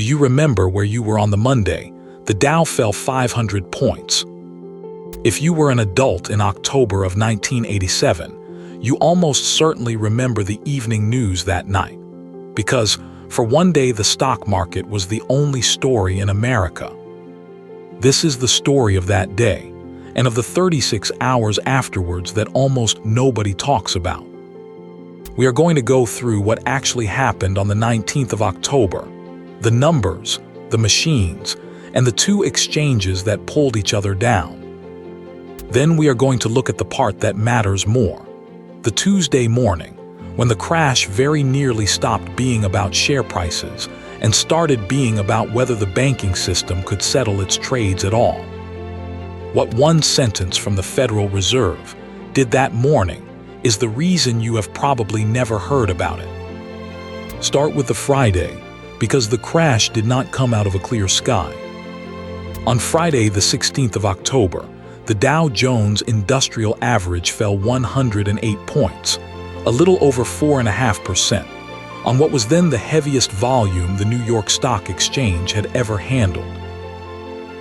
Do you remember where you were on the Monday? The Dow fell 500 points. If you were an adult in October of 1987, you almost certainly remember the evening news that night. Because for one day the stock market was the only story in America. This is the story of that day, and of the 36 hours afterwards that almost nobody talks about. We are going to go through what actually happened on the 19th of October, the numbers, the machines, and the two exchanges that pulled each other down. Then we are going to look at the part that matters more, the Tuesday morning, when the crash very nearly stopped being about share prices and started being about whether the banking system could settle its trades at all. What one sentence from the Federal Reserve did that morning is the reason you have probably never heard about it. Start with the Friday, because the crash did not come out of a clear sky. On Friday, the 16th of October, the Dow Jones Industrial Average fell 108 points, a little over 4.5%, on what was then the heaviest volume the New York Stock Exchange had ever handled.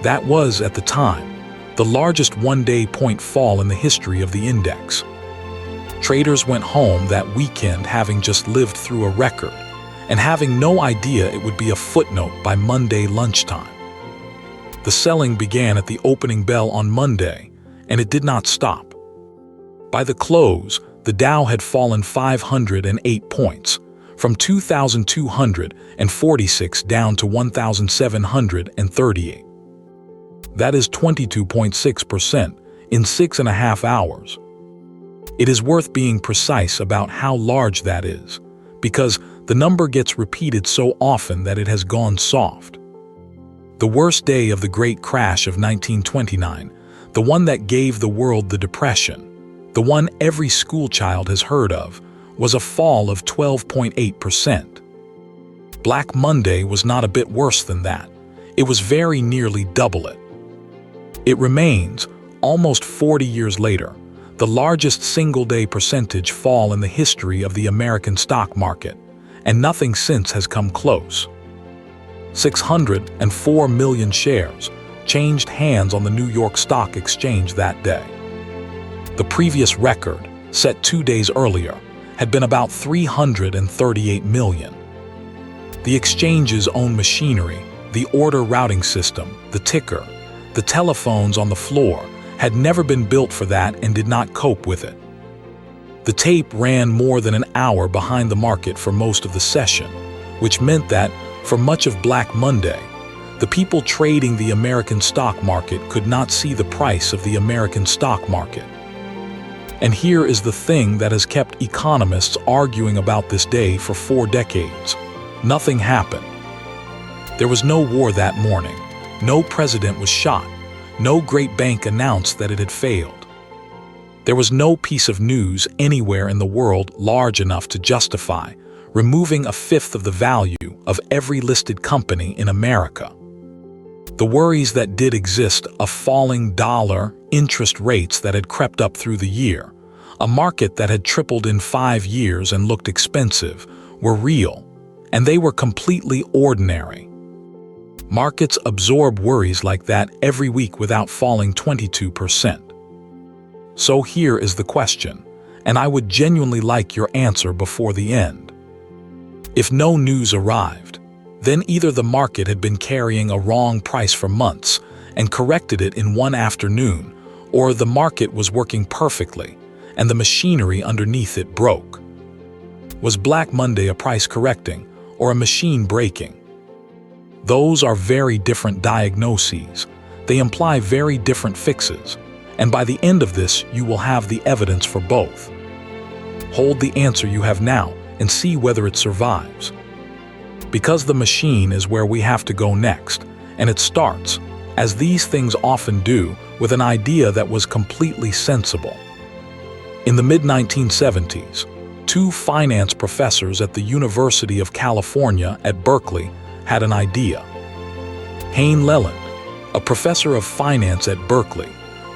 That was, at the time, the largest one-day point fall in the history of the index. Traders went home that weekend having just lived through a record, and having no idea it would be a footnote by Monday lunchtime. The selling began at the opening bell on Monday, and it did not stop. By the close, the Dow had fallen 508 points, from 2,246 down to 1,738. That is 22.6% in 6.5 hours. It is worth being precise about how large that is, because the number gets repeated so often that it has gone soft. The worst day of the Great Crash of 1929, the one that gave the world the Depression, the one every schoolchild has heard of, was a fall of 12.8%. Black Monday was not a bit worse than that. It was very nearly double it. It remains, almost 40 years later, the largest single-day percentage fall in the history of the American stock market, and nothing since has come close. 604 million shares changed hands on the New York Stock Exchange that day. The previous record, set 2 days earlier, had been about 338 million. The exchange's own machinery, the order routing system, the ticker, the telephones on the floor, had never been built for that and did not cope with it. The tape ran more than an hour behind the market for most of the session, which meant that, for much of Black Monday, the people trading the American stock market could not see the price of the American stock market. And here is the thing that has kept economists arguing about this day for 4 decades. Nothing happened. There was no war that morning. No president was shot. No great bank announced that it had failed. There was no piece of news anywhere in the world large enough to justify removing a fifth of the value of every listed company in America. The worries that did exist of falling dollar, interest rates that had crept up through the year, a market that had tripled in 5 years and looked expensive, were real, and they were completely ordinary. Markets absorb worries like that every week without falling 22%. So here is the question, and I would genuinely like your answer before the end. If no news arrived, then either the market had been carrying a wrong price for months and corrected it in one afternoon, or the market was working perfectly and the machinery underneath it broke. Was Black Monday a price correcting or a machine breaking? Those are very different diagnoses. They imply very different fixes, and by the end of this you will have the evidence for both. Hold the answer you have now and see whether it survives. Because the machine is where we have to go next, and it starts, as these things often do, with an idea that was completely sensible. In the mid-1970s, 2 finance professors at the University of California at Berkeley had an idea. Hayne Leland, a professor of finance at Berkeley,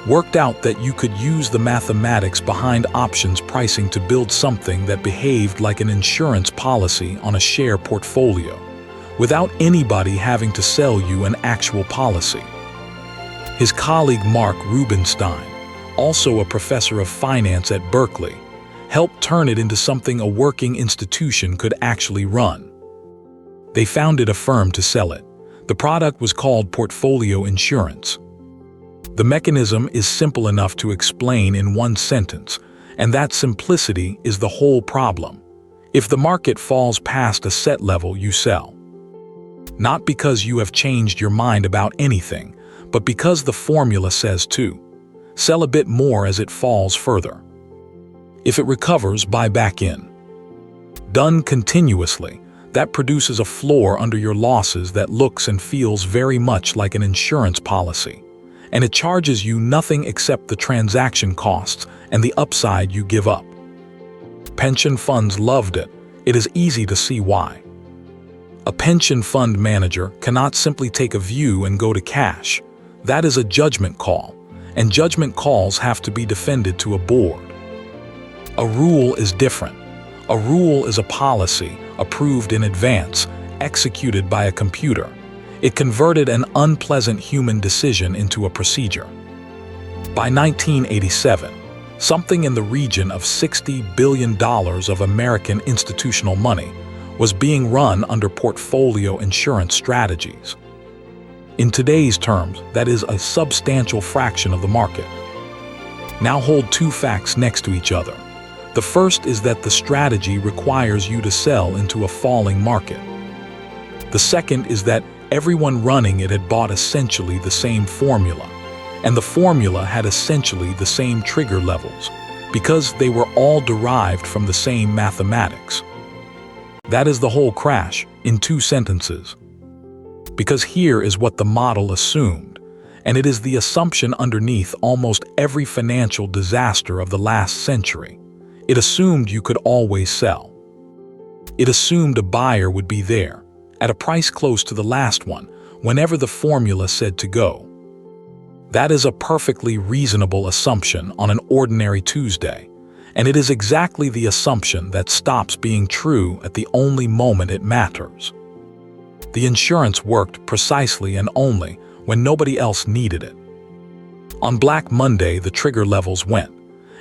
worked out that you could use the mathematics behind options pricing to build something that behaved like an insurance policy on a share portfolio, without anybody having to sell you an actual policy. His colleague Mark Rubenstein, also a professor of finance at Berkeley, helped turn it into something a working institution could actually run. They founded a firm to sell it. The product was called portfolio insurance. The mechanism is simple enough to explain in one sentence, and that simplicity is the whole problem. If the market falls past a set level, you sell. Not because you have changed your mind about anything, but because the formula says to. Sell a bit more as it falls further. If it recovers, buy back in. Done continuously, that produces a floor under your losses that looks and feels very much like an insurance policy, and it charges you nothing except the transaction costs and the upside you give up. Pension funds loved it. It is easy to see why. A pension fund manager cannot simply take a view and go to cash. That is a judgment call, and judgment calls have to be defended to a board. A rule is different. A rule is a policy approved in advance, executed by a computer. It converted an unpleasant human decision into a procedure. By 1987, something in the region of $60 billion of American institutional money was being run under portfolio insurance strategies. In today's terms, that is a substantial fraction of the market. Now hold two facts next to each other. The first is that the strategy requires you to sell into a falling market. The second is that everyone running it had bought essentially the same formula, and the formula had essentially the same trigger levels, because they were all derived from the same mathematics. That is the whole crash, in two sentences. Because here is what the model assumed, and it is the assumption underneath almost every financial disaster of the last century. It assumed you could always sell. It assumed a buyer would be there, at a price close to the last one, whenever the formula said to go. That is a perfectly reasonable assumption on an ordinary Tuesday, and it is exactly the assumption that stops being true at the only moment it matters. The insurance worked precisely and only when nobody else needed it. On Black Monday, the trigger levels went,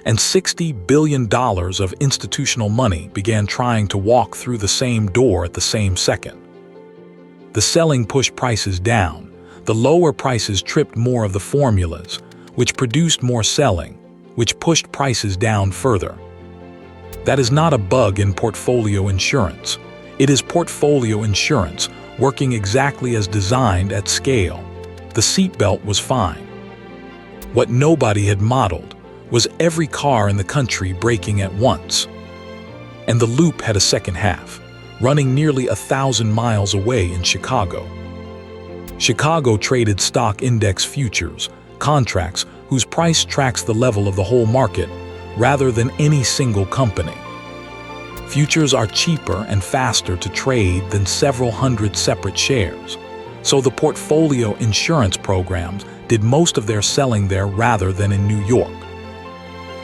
and $60 billion of institutional money began trying to walk through the same door at the same second. The selling pushed prices down. The lower prices tripped more of the formulas, which produced more selling, which pushed prices down further. That is not a bug in portfolio insurance. It is portfolio insurance working exactly as designed at scale. The seatbelt was fine. What nobody had modeled was every car in the country braking at once. And the loop had a second half, running nearly 1,000 miles away in Chicago. Chicago traded stock index futures, contracts whose price tracks the level of the whole market rather than any single company. Futures are cheaper and faster to trade than several hundred separate shares, so the portfolio insurance programs did most of their selling there rather than in New York.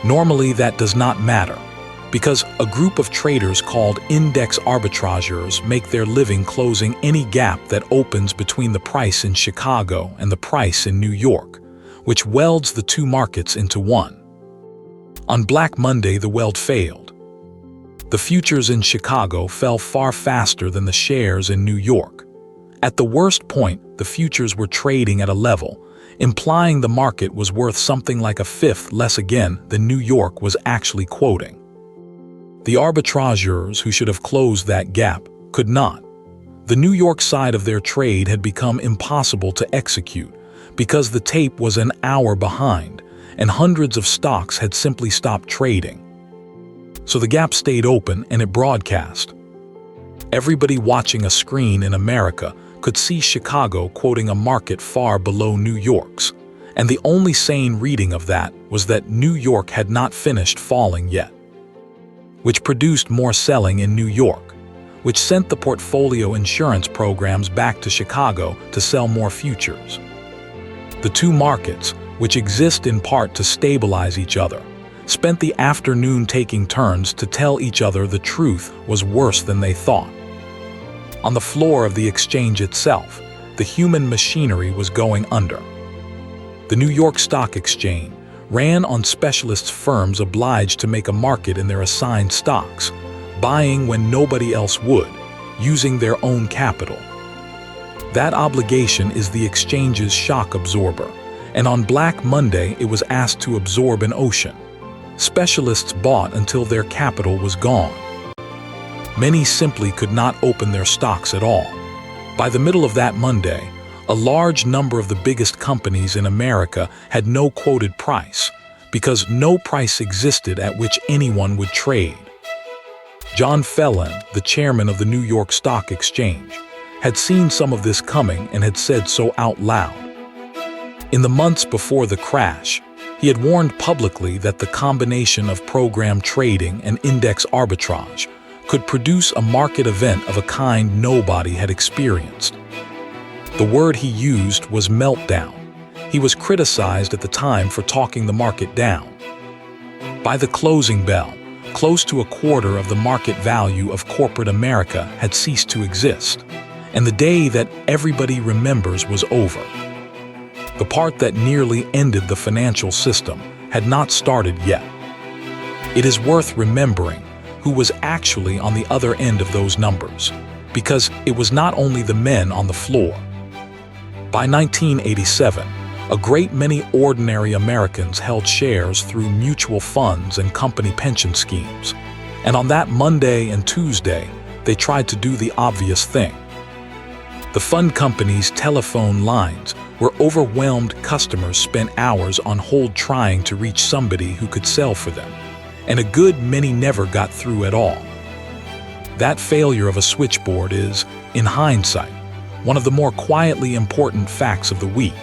Normally that does not matter, because a group of traders called index arbitrageurs make their living closing any gap that opens between the price in Chicago and the price in New York, which welds the two markets into one. On Black Monday, the Weld failed. The futures in Chicago fell far faster than the shares in New York. At the worst point, the futures were trading at a level, implying the market was worth something like a fifth less again than New York was actually quoting. The arbitrageurs who should have closed that gap could not. The New York side of their trade had become impossible to execute because the tape was an hour behind and hundreds of stocks had simply stopped trading. So the gap stayed open and it broadcast. Everybody watching a screen in America could see Chicago quoting a market far below New York's, and the only sane reading of that was that New York had not finished falling yet, which produced more selling in New York, which sent the portfolio insurance programs back to Chicago to sell more futures. The two markets, which exist in part to stabilize each other, spent the afternoon taking turns to tell each other the truth was worse than they thought. On the floor of the exchange itself, the human machinery was going under. The New York Stock Exchange ran on specialist firms obliged to make a market in their assigned stocks, buying when nobody else would, using their own capital. That obligation is the exchange's shock absorber, and on Black Monday it was asked to absorb an ocean. Specialists bought until their capital was gone. Many simply could not open their stocks at all. By the middle of that Monday, a large number of the biggest companies in America had no quoted price, because no price existed at which anyone would trade. John Phelan, the chairman of the New York Stock Exchange, had seen some of this coming and had said so out loud. In the months before the crash, he had warned publicly that the combination of program trading and index arbitrage could produce a market event of a kind nobody had experienced. The word he used was meltdown. He was criticized at the time for talking the market down. By the closing bell, close to a quarter of the market value of corporate America had ceased to exist, and the day that everybody remembers was over. The part that nearly ended the financial system had not started yet. It is worth remembering who was actually on the other end of those numbers, because it was not only the men on the floor. By 1987, a great many ordinary Americans held shares through mutual funds and company pension schemes, and on that Monday and Tuesday, they tried to do the obvious thing. The fund companies' telephone lines were overwhelmed. Customers spent hours on hold trying to reach somebody who could sell for them, and a good many never got through at all. That failure of a switchboard is, in hindsight, one of the more quietly important facts of the week.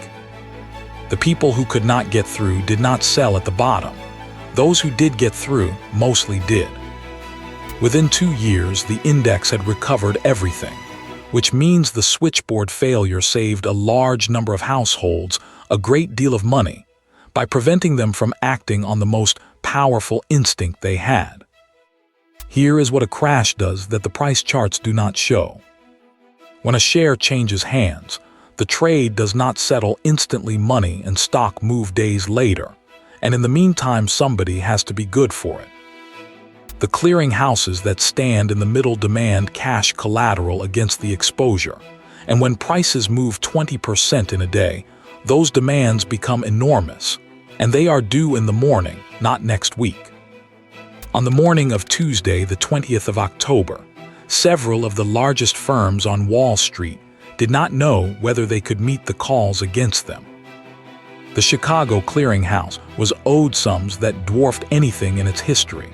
The people who could not get through did not sell at the bottom. Those who did get through mostly did. Within 2 years, the index had recovered everything, which means the switchboard failure saved a large number of households a great deal of money by preventing them from acting on the most powerful instinct they had. Here is what a crash does that the price charts do not show. When a share changes hands, the trade does not settle instantly. Money and stock move days later, and in the meantime somebody has to be good for it. The clearing houses that stand in the middle demand cash collateral against the exposure, and when prices move 20% in a day, those demands become enormous, and they are due in the morning, not next week. On the morning of Tuesday, the 20th of October, several of the largest firms on Wall Street did not know whether they could meet the calls against them. The Chicago Clearing House was owed sums that dwarfed anything in its history,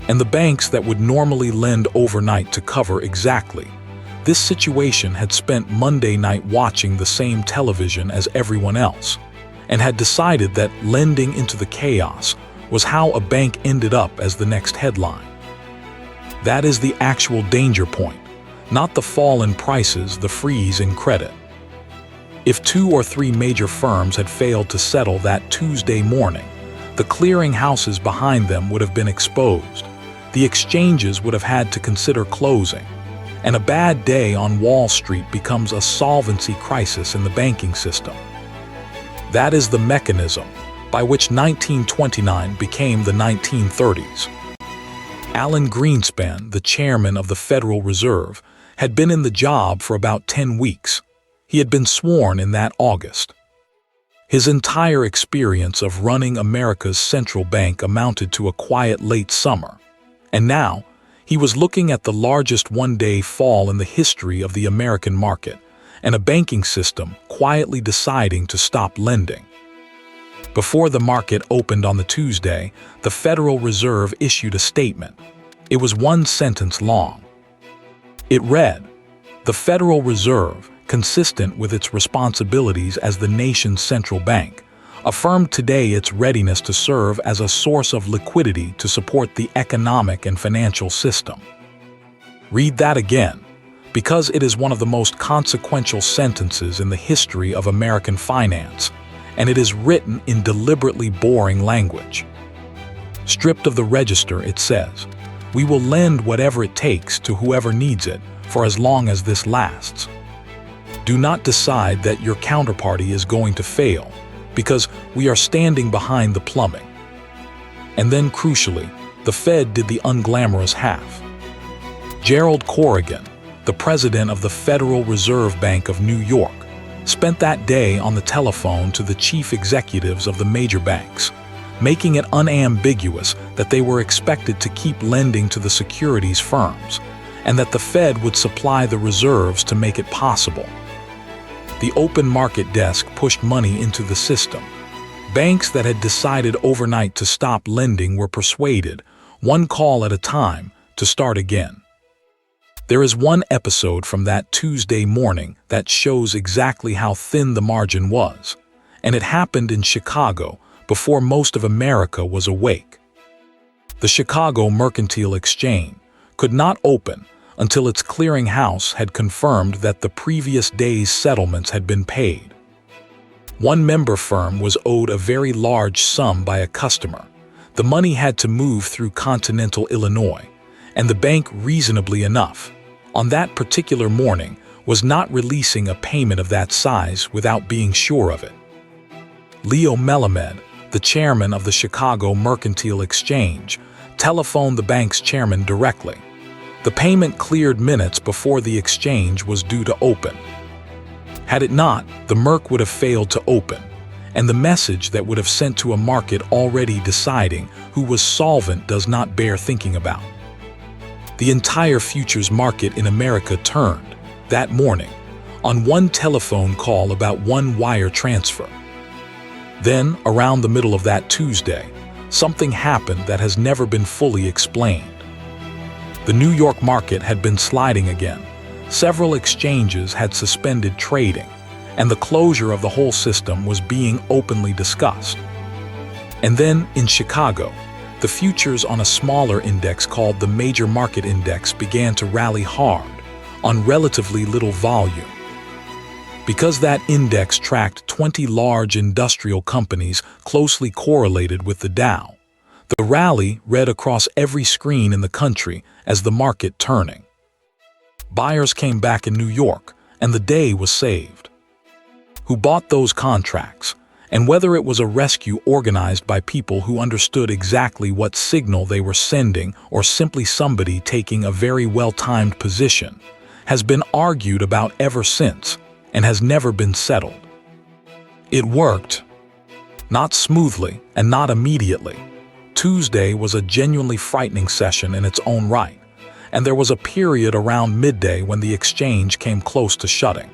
and the banks that would normally lend overnight to cover exactly this situation had spent Monday night watching the same television as everyone else, and had decided that lending into the chaos was how a bank ended up as the next headline. That is the actual danger point, not the fall in prices, the freeze in credit. If 2 or 3 major firms had failed to settle that Tuesday morning, the clearing houses behind them would have been exposed. The exchanges would have had to consider closing, and a bad day on Wall Street becomes a solvency crisis in the banking system. That is the mechanism by which 1929 became the 1930s. Alan Greenspan, the chairman of the Federal Reserve, had been in the job for about 10 weeks. He had been sworn in that August. His entire experience of running America's central bank amounted to a quiet late summer, and now he was looking at the largest one-day fall in the history of the American market, and a banking system quietly deciding to stop lending. Before the market opened on the Tuesday, the Federal Reserve issued a statement. It was 1 sentence long. It read, "The Federal Reserve, consistent with its responsibilities as the nation's central bank, affirmed today its readiness to serve as a source of liquidity to support the economic and financial system." Read that again, because it is one of the most consequential sentences in the history of American finance, and it is written in deliberately boring language. Stripped of the register, it says, "We will lend whatever it takes to whoever needs it, for as long as this lasts. Do not decide that your counterparty is going to fail, because we are standing behind the plumbing. And then, crucially, the Fed did the unglamorous half. Gerald Corrigan, the president of the Federal Reserve Bank of New York, spent that day on the telephone to the chief executives of the major banks, making it unambiguous that they were expected to keep lending to the securities firms, and that the Fed would supply the reserves to make it possible. The open market desk pushed money into the system. Banks that had decided overnight to stop lending were persuaded, one call at a time, to start again. There is one episode from that Tuesday morning that shows exactly how thin the margin was, and it happened in Chicago before most of America was awake. The Chicago Mercantile Exchange could not open until its clearinghouse had confirmed that the previous day's settlements had been paid. One member firm was owed a very large sum by a customer. The money had to move through continental Illinois, and the bank, reasonably enough, on that particular morning, was not releasing a payment of that size without being sure of it. Leo Melamed, the chairman of the Chicago Mercantile Exchange, telephoned the bank's chairman directly. The payment cleared minutes before the exchange was due to open. Had it not, the Merc would have failed to open, and the message that would have sent to a market already deciding who was solvent does not bear thinking about. The entire futures market in America turned, that morning, on one telephone call about one wire transfer. Then, around the middle of that Tuesday, something happened that has never been fully explained. The New York market had been sliding again. Several exchanges had suspended trading, and the closure of the whole system was being openly discussed. And then, in Chicago, the futures on a smaller index called the Major Market Index began to rally hard, on relatively little volume. Because that index tracked 20 large industrial companies closely correlated with the Dow, the rally read across every screen in the country as the market turning. Buyers came back in New York, and the day was saved. Who bought those contracts, and whether it was a rescue organized by people who understood exactly what signal they were sending or simply somebody taking a very well-timed position, has been argued about ever since and has never been settled. It worked. Not smoothly and not immediately. Tuesday was a genuinely frightening session in its own right, and there was a period around midday when the exchange came close to shutting.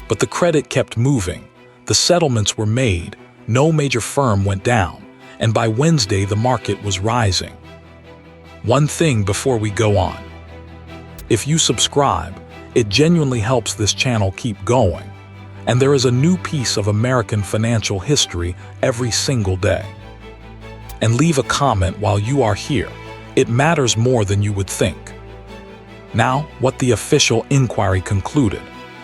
But the credit kept moving, the settlements were made, no major firm went down, and by Wednesday the market was rising. One thing before we go on. If you subscribe, it genuinely helps this channel keep going, and there is a new piece of American financial history every single day. And leave a comment while you are here. It matters more than you would think. Now, what the official inquiry concluded,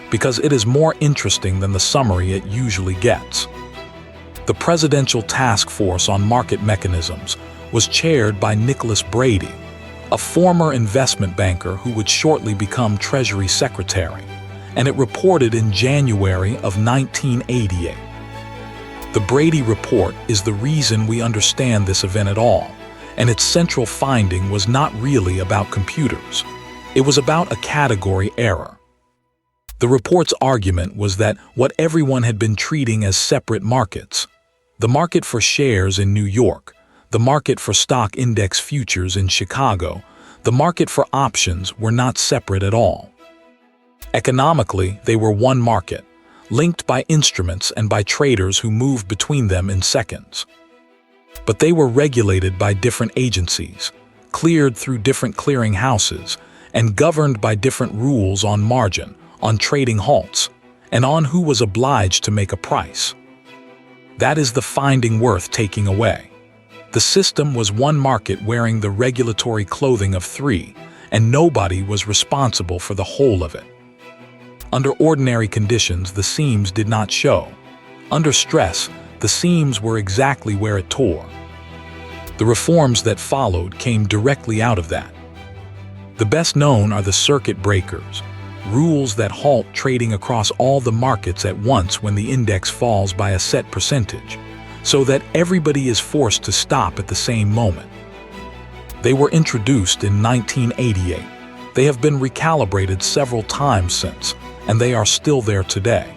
because it is more interesting than the summary it usually gets. The Presidential Task Force on Market Mechanisms was chaired by Nicholas Brady, a former investment banker who would shortly become Treasury Secretary, and it reported in January of 1988. The Brady Report is the reason we understand this event at all, and its central finding was not really about computers. It was about a category error. The report's argument was that what everyone had been treating as separate markets, the market for shares in New York, the market for stock index futures in Chicago, the market for options were not separate at all. Economically, they were one market, linked by instruments and by traders who moved between them in seconds. But they were regulated by different agencies, cleared through different clearing houses, and governed by different rules on margin, on trading halts, and on who was obliged to make a price. That is the finding worth taking away. The system was one market wearing the regulatory clothing of three, and nobody was responsible for the whole of it. Under ordinary conditions, the seams did not show. Under stress, the seams were exactly where it tore. The reforms that followed came directly out of that. The best known are the circuit breakers, rules that halt trading across all the markets at once when the index falls by a set percentage, so that everybody is forced to stop at the same moment. They were introduced in 1988. They have been recalibrated several times since, and they are still there today.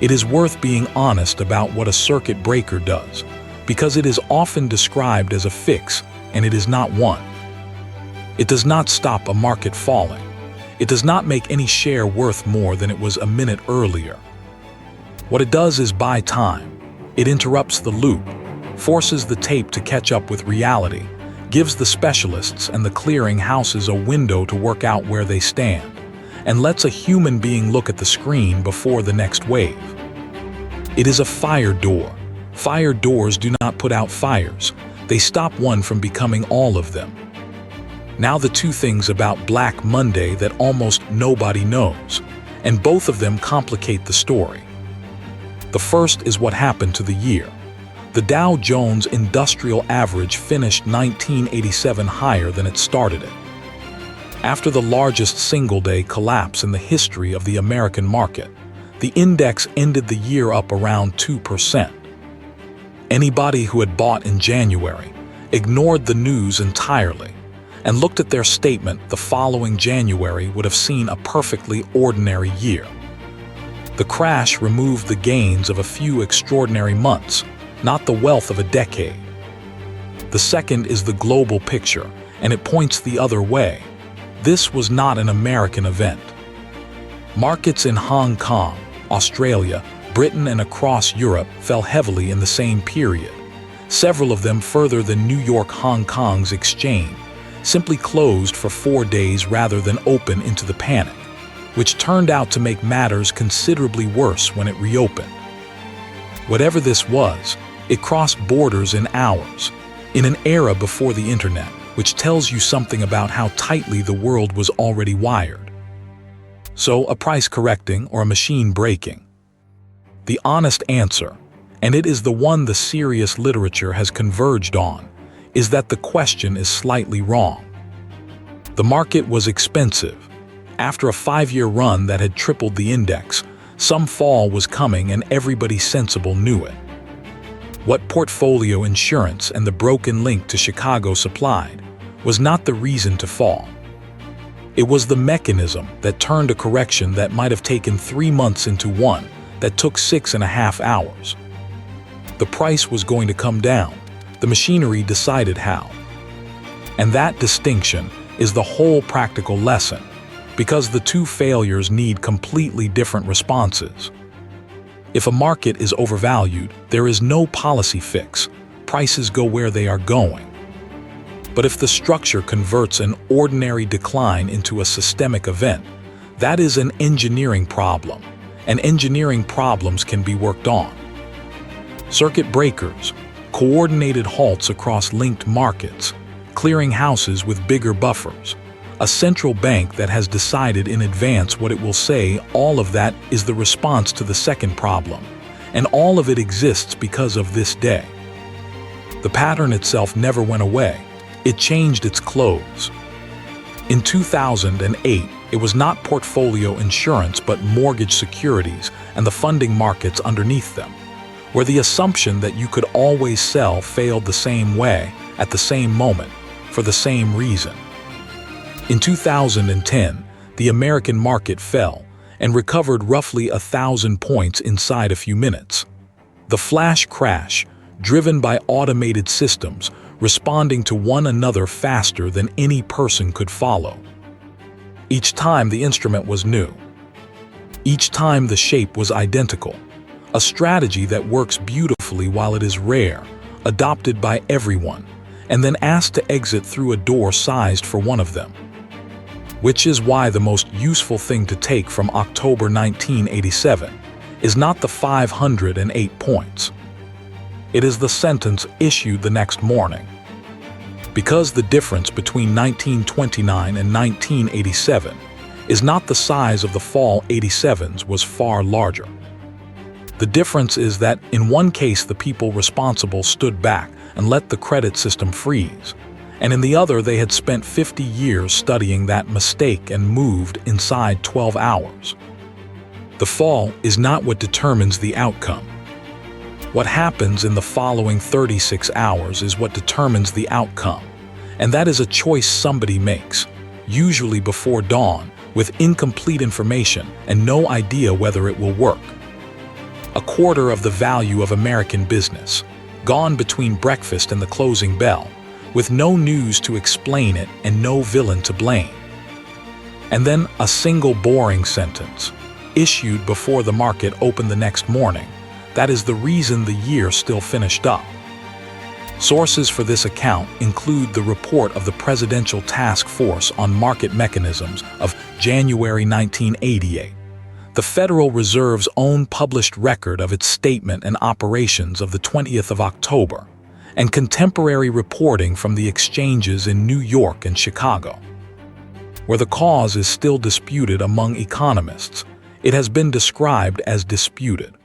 It is worth being honest about what a circuit breaker does, because it is often described as a fix, and it is not one. It does not stop a market falling. It does not make any share worth more than it was a minute earlier. What it does is buy time. It interrupts the loop, forces the tape to catch up with reality, gives the specialists and the clearing houses a window to work out where they stand, and lets a human being look at the screen before the next wave. It is a fire door. Fire doors do not put out fires. They stop one from becoming all of them. Now the two things about Black Monday that almost nobody knows, and both of them complicate the story. The first is what happened to the year. The Dow Jones Industrial Average finished 1987 higher than it started it. After the largest single-day collapse in the history of the American market, the index ended the year up around 2%. Anybody who had bought in January ignored the news entirely and looked at their statement the following January would have seen a perfectly ordinary year. The crash removed the gains of a few extraordinary months, not the wealth of a decade. The second is the global picture, and it points the other way. This was not an American event. Markets in Hong Kong, Australia, Britain, and across Europe fell heavily in the same period. Several of them further than New York-Hong Kong's exchange simply closed for 4 days rather than open into the panic, which turned out to make matters considerably worse when it reopened. Whatever this was, it crossed borders in hours, in an era before the internet, which tells you something about how tightly the world was already wired. So, a price correcting or a machine breaking? The honest answer, and it is the one the serious literature has converged on, is that the question is slightly wrong. The market was expensive. After a 5-year run that had tripled the index, some fall was coming and everybody sensible knew it. What portfolio insurance and the broken link to Chicago supplied was not the reason to fall. It was the mechanism that turned a correction that might have taken 3 months into one that took 6.5 hours. The price was going to come down. The machinery decided how. And that distinction is the whole practical lesson, because the two failures need completely different responses. If a market is overvalued, there is no policy fix. Prices go where they are going. But if the structure converts an ordinary decline into a systemic event, that is an engineering problem, and engineering problems can be worked on. Circuit breakers, coordinated halts across linked markets, clearing houses with bigger buffers, a central bank that has decided in advance what it will say, all of that is the response to the second problem, and all of it exists because of this day. The pattern itself never went away. It changed its clothes. In 2008, it was not portfolio insurance but mortgage securities and the funding markets underneath them, where the assumption that you could always sell failed the same way, at the same moment, for the same reason. In 2010, the American market fell and recovered roughly 1,000 points inside a few minutes. The flash crash, driven by automated systems, responding to one another faster than any person could follow. Each time the instrument was new. Each time the shape was identical. A strategy that works beautifully while it is rare, adopted by everyone, and then asked to exit through a door sized for one of them. Which is why the most useful thing to take from October 1987 is not the 508 points. It is the sentence issued the next morning. Because the difference between 1929 and 1987 is not the size of the fall 87s was far larger. The difference is that in one case the people responsible stood back and let the credit system freeze, and in the other they had spent 50 years studying that mistake and moved inside 12 hours. The fall is not what determines the outcome. What happens in the following 36 hours is what determines the outcome, and that is a choice somebody makes, usually before dawn, with incomplete information and no idea whether it will work. A quarter of the value of American business, gone between breakfast and the closing bell, with no news to explain it and no villain to blame. And then a single boring sentence, issued before the market opened the next morning, that is the reason the year still finished up. Sources for this account include the report of the Presidential Task Force on Market Mechanisms of January 1988, the Federal Reserve's own published record of its statement and operations of the 20th of October, and contemporary reporting from the exchanges in New York and Chicago. Where the cause is still disputed among economists, it has been described as disputed.